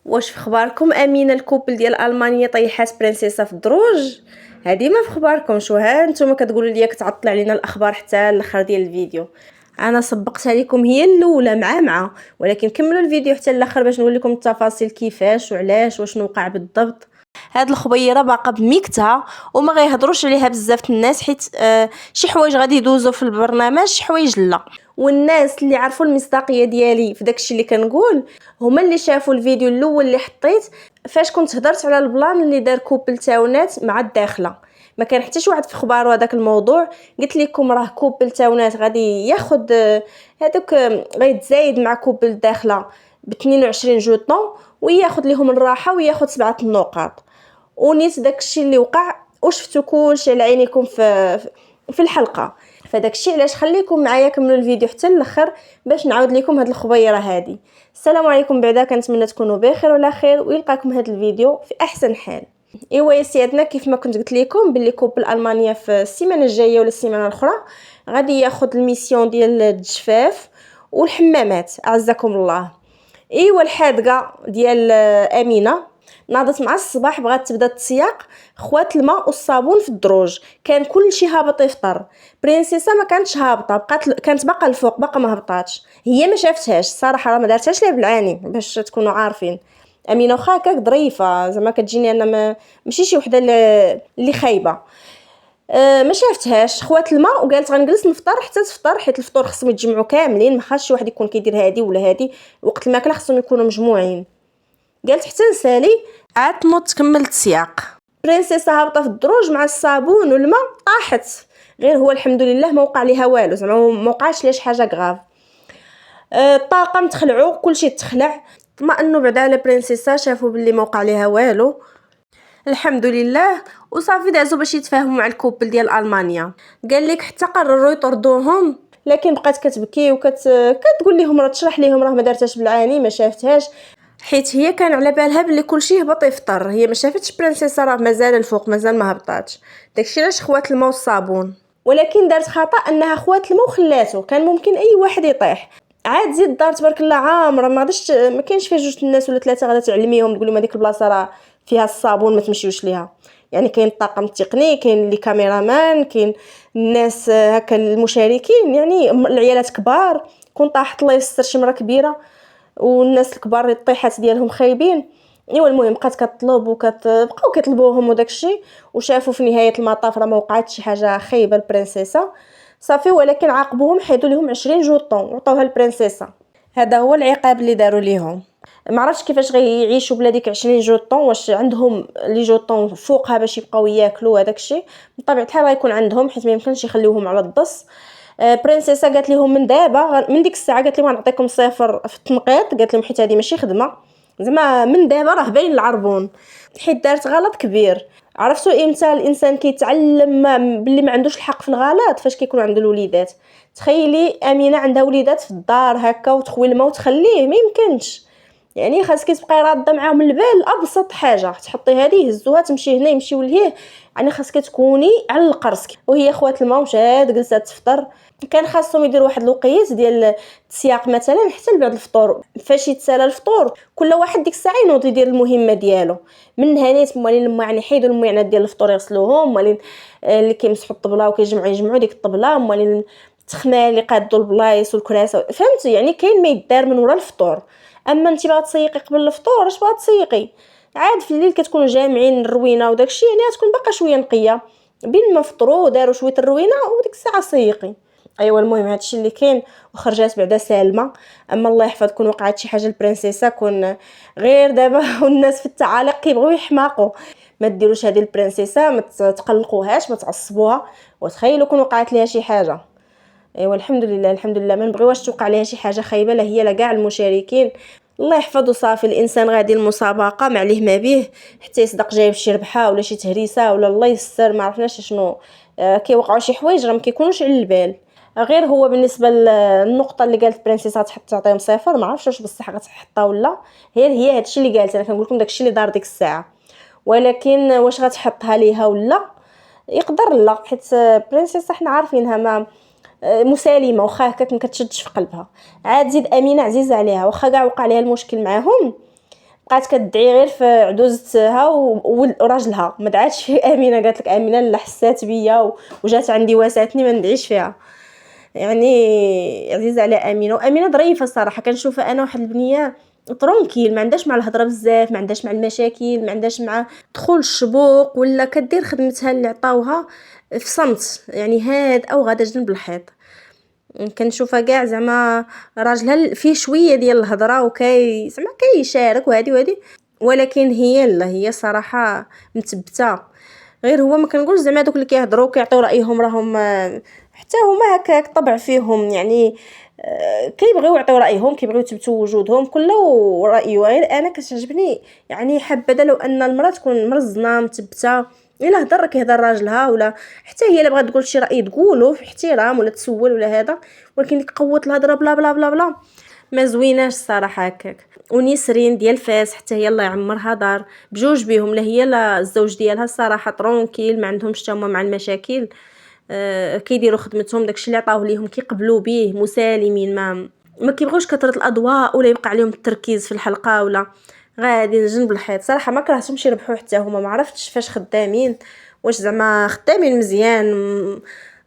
واش في خباركم امينه الكوبل ديال المانيا طيحات برنسيسه في الدروج؟ هادي ما في خباركمش، وها نتوما كتقولوا لي كتعطل علينا الاخبار حتى الاخر ديال الفيديو. انا سبقت عليكم هي الاولى مع ولكن كملوا الفيديو حتى الاخر باش نقول لكم التفاصيل كيفاش وعلاش وشنو وقع بالضبط. هاد الخبيره باقا بميكتها وما غيهضروش عليها بزاف الناس، حيت شي حوايج غادي يدوزوا في البرنامج، شي حوايج لا. والناس اللي عرفوا المصداقيه ديالي في داكشي اللي كنقول هما اللي شافوا الفيديو الاول اللي حطيت فاش كنت هضرت على البلان اللي دار كوبل تاونات مع الداخله. ما كان حتى شي واحد في خبارو هذاك الموضوع. قلت لكم راه كوبل تاونات غادي ياخذ هذوك غيتزايد مع كوبل الداخله ب 22 جوطون وياخذ لهم الراحه وياخذ 7 النقاط. ونيت داكشي اللي وقع وشفتو كلشي على عينيكم في الحلقه. فداكشي علاش خليكم معايا كملوا الفيديو حتى الاخر باش نعاود لكم هاد الخبيره هادي. السلام عليكم، بعدا كنتمنى تكونوا بخير وعلى خير ويلقاكم هاد الفيديو في احسن حال. ايوا يا سيادنا، كيف ما كنت قلت لكم باللي كوبل المانيا في السيمانه الجايه ولا السيمانه الاخرى غادي ياخذ الميسيون ديال الجفاف والحمامات، اعزكم الله. ايوا الحادقه ديال امينه ناضت مع الصباح، بغات تبدا التسياق خوات الماء والصابون في الدروج. كان كلشي هابط يفطر. برنسيسه ما كانتش هابطه، كانت باقا الفوق، باقا ما هبطاتش. هي ما شافتهاش الصراحه، راه ما دارتهاش ليها بالعاني باش تكونوا عارفين. امينه واخا هكاك ظريفه زعما كتجيني انا ماشي شي وحده اللي خايبه. ما شافتهاش، خوات الماء وقالت غنجلس نفطر حتى تفطر، حيت الفطور خصهم يتجمعوا كاملين، ما خاصش شي واحد يكون كيدير هادي ولا هادي. وقت الماكله خصهم يكونوا مجموعين. قالت حتى نسالي عاد تنوض تكمل السياق. برنسيسه هابطه في الدروج مع الصابون والماء طاحت. غير هو الحمد لله ما وقع ليها والو، زعما ما وقعش ليش حاجه غراف. الطاقم تخلعوا، كلشي تخلع، طمأنوا بعدا على برنسيسه، شافوا باللي ما وقع ليها والو الحمد لله. وصافي دازوا باش يتفاهموا مع الكوبل ديال المانيا. قال لك حتى قرروا يطردوهم، لكن بقات كتبكي كتقول لهم راه تشرح لهم راه ما دارتهاش بالعاني، ما شافتهاش، حيت هي كان على بالها بلي كلشي هبط يفطر. هي ما شافتش برنسيسه راه مازال الفوق، مازال ما هبطاتش. داكشي علاش خوات الماء والصابون. ولكن دارت خطا انها خوات الماء وخلاتو، كان ممكن اي واحد يطيح. عاد زيد الدار تبارك الله عامره، ما غاديش ما كاينش فيها جوج الناس ولا ثلاثه غادا تعلميهم تقول لهم هذيك البلاصه راه فيها الصابون ما تمشيوش ليها. يعني كاين الطاقم التقني، كاين اللي كاميرامان، كاين الناس هكا المشاركين، يعني العيالات كبار. كون طاحت الله يستر شي مره كبيره والناس الكبار الطيحات ديالهم خايبين. ايوا المهم بقات كطلب بقاو كيطلبوهم وداكشي، وشافوا في نهايه المطاف راه ما وقعتش شي حاجه خايبه البرنسيسه صافي. ولكن عاقبوهم، حيدوا لهم 20 جوطون وعطوها البرنسيسه. هذا هو العقاب اللي داروا ليهم. ما عرفتش كيفاش غيعيشوا بلا ديك 20 جوطون، واش عندهم لي جوطون فوقها باش يبقاو ياكلوا هذاك الشيء. بطبيعه الحال غيكون عندهم، حيت ما يمكنش يخليوهم على الضص. برنسيسه قالت لهم من دابا، من ديك الساعه قالت لهم غنعطيكم صفر في التنقيط. قالت لهم حيت هذه ماشي خدمه، زعما من دابا راه باين العربون، حيت دارت غلط كبير. عرفتوا امتى الانسان كيتعلم باللي ما عندوش الحق في الغلط؟ فاش كيكون عنده الوليدات. تخيلي امينه عندها وليدات في الدار هكا وتخوي الماء وتخليه، ما يمكنش. يعني خاصك تبقاي راده معاهم البال. ابسط حاجه تحطي هذه يهزوها تمشي هنا يمشيو لهيه، يعني خاصك تكوني على القرص. وهي خوات الماء مشات جلست تفطر. كان خاصهم يديروا واحد الوقيت ديال التسياق مثلا حتى بعد الفطور. فاش يتسالى الفطور كل واحد ديك الساعه ينوض يدير المهمه ديالو. من هنيت مالين لما يعني حيدوا المعانات ديال الفطور يغسلوهم، مالين اللي كيمسحوا الطبله وكيجمعوا ديك الطبله، مالين التخمال اللي قادوا البلايص والكراسه، فهمتي؟ يعني كاين ما يدار من ورا الفطور. اما انت باغا تسيقي قبل الفطور، اش باغا تسيقي؟ عاد في الليل كتكونوا جامعين الروينه وداكشي، يعني تكون باقا شويه نقيه. بين ما فطروا وداروا شويه الروينه وديك الساعه سيقي. ايوا المهم هادشي اللي كاين، وخرجات بعدا سالمه. اما الله يحفظ كون وقعت شي حاجه البرنسيسه، كون غير دابا والناس في التعاليق كيبغيو يحماقوا. ما ديروش هذه البرنسيسه، ما تقلقوهاش، ما تعصبوها. وتخيلوا كون وقعت ليها شي حاجه. ايوا الحمد لله الحمد لله، ما نبغيوهاش توقع ليها شي حاجه خايبه، لا هي لا كاع المشاركين. الله يحفظه. صافي الانسان غادي المسابقه ما عليه ما به، حتى يصدق جايب شي ربحه ولا شي تهريسه ولا الله يستر ما عرفناش شنو. كيوقعوا شي حوايج راه ما كيكونوش على البال. غير هو بالنسبه للنقطه اللي قالت برنسيسه تحط تعطيهم صفر، ما عرفتش واش بصح غتحطها ولا. هي هادشي اللي قالت. انا كنقول لكم داكشي اللي دار ديك الساعه. ولكن واش غتحطها ليها ولا يقدر لا، حيت برنسيسه حنا عارفينها ما مسالمه، واخا هكاك ما كتشدش في قلبها. عاد زيد امينه عزيزه عليها، واخا كاع وقع ليها المشكل معاهم بقات كتدعي غير في عدوزتها وراجلها، ما دعاتش في امينه. قالت لك امينه لا حسات بيا وجات عندي واساتني ما ندعيش فيها. يعني عزيزه على امينه، وامينه ظريفه الصراحه. كنشوفها انا واحد البنيه ترونكيل، ما عندهاش مع الهضره بزاف، ما عندهاش مع المشاكل، ما عندهاش مع دخول الشبوق، ولا كدير خدمتها اللي عطاوها في صمت، يعني هاد او غادا جنب الحيط. كنشوفها كاع زعما راجلها فيه شويه ديال الهضره وكاي زعما كيشارك وهادي، ولكن هي لا، هي صراحه مثبته. غير هو ما كنقولش زعما دوك اللي كيهضروا كيعطيو رايهم راهم حتى هما هكاك طبع فيهم، يعني كيبغيو يعطيو رايهم، كيبغيو يثبتوا وجودهم، كل رايه. غير انا كتعجبني يعني حبذا لو ان المراه تكون مرزنه مثبته، الا هضر كيهضر راجلها، ولا حتى هي الا بغات تقول شي راي تقولو في احترام ولا تسول ولا هذا. ولكن ديك قوه الهضره بلا بلا بلا بلا ما زويناش الصراحه هكاك. ونسرين ديال فاس حتى هي الله يعمرها دار بجوج بيهم، لا هي لا الزوج ديالها الصراحه ترونكيل، ما عندهمش حتى هما مع المشاكل. كيديروا خدمتهم، داكشي اللي عطاوه ليهم كيقبلوا به مسالمين، ما كيبغوش كثره الاضواء ولا يبقى عليهم التركيز في الحلقه، ولا غادي جنب الحيط. صراحه ما كرهتهمش يربحوا حتى هما، ما عرفتش فاش خدامين، واش زعما خدامين مزيان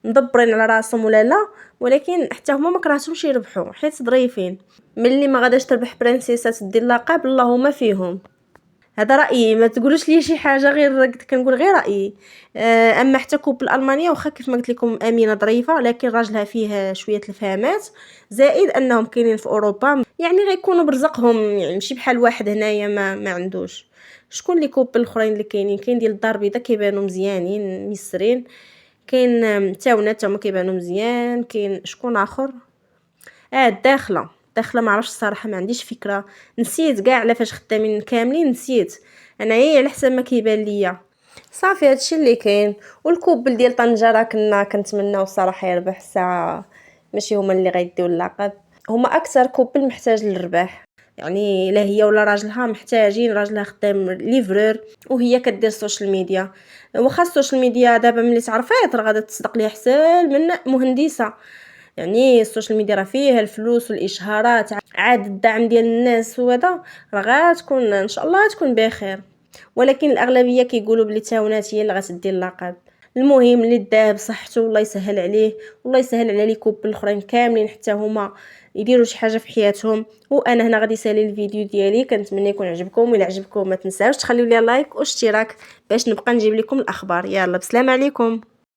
مدبرين على راسهم ولا لا. ولكن حتى هما ما كرهتهمش يربحوا حيت ظريفين. ملي ما غاداش تربح برنسيسه دير اللقب اللهم فيهم. هذا رايي، ما تقولوش لي شي حاجه، غير قلت كنقول غير رايي. اما حتى كوب الالمانيه واخا كيف ما قلت لكم امينه ظريفه، لكن راجلها فيه شويه الفهمات، زائد انهم كاينين في اوروبا، يعني غيكونوا برزقهم، يعني ماشي بحال واحد هنايا ما عندوش. شكون اللي كوب الاخرين اللي كاين ديال الدار البيضاء كيبانوا مزيانين ميسرين. كاين تاونه هما كيبانوا مزيان. كاين شكون اخر؟ الداخله ما عرفتش الصراحه، ما عنديش فكره، نسيت كاع على فاش خدامين كاملين، نسيت انا هي على حسب ما كيبان ليا. صافي هادشي اللي كاين. والكوبل ديال طنجه راه كنتمناو الصراحه يربح الساعه، ماشي هما اللي غيديو اللقب. هما اكثر كوبل محتاج للربح، يعني لا هي ولا راجلها محتاجين. راجلها خدام ليفرور وهي كدير السوشيال ميديا. واخا السوشيال ميديا دابا ملي تعرفات راه غادا تصدق ليها حسن من مهندسه. يعني السوشيال ميديا راه فيها الفلوس والاشهارات، عاد الدعم ديال الناس وهذا، راه غتكون ان شاء الله تكون بخير. ولكن الاغلبيه كيقولوا بلي تاونات هي اللي غتدي اللقب. المهم اللي داه بصحته والله يسهل عليه، والله يسهل على لي كوب الاخرين كاملين حتى هما يديروا شي حاجه في حياتهم. وانا هنا غادي سالي الفيديو ديالي، كنتمنى يكون عجبكم. وإلا عجبكم ما تنساوش تخليوا لي لايك واشتراك باش نبقى نجيب لكم الاخبار. يلا بسلام عليكم.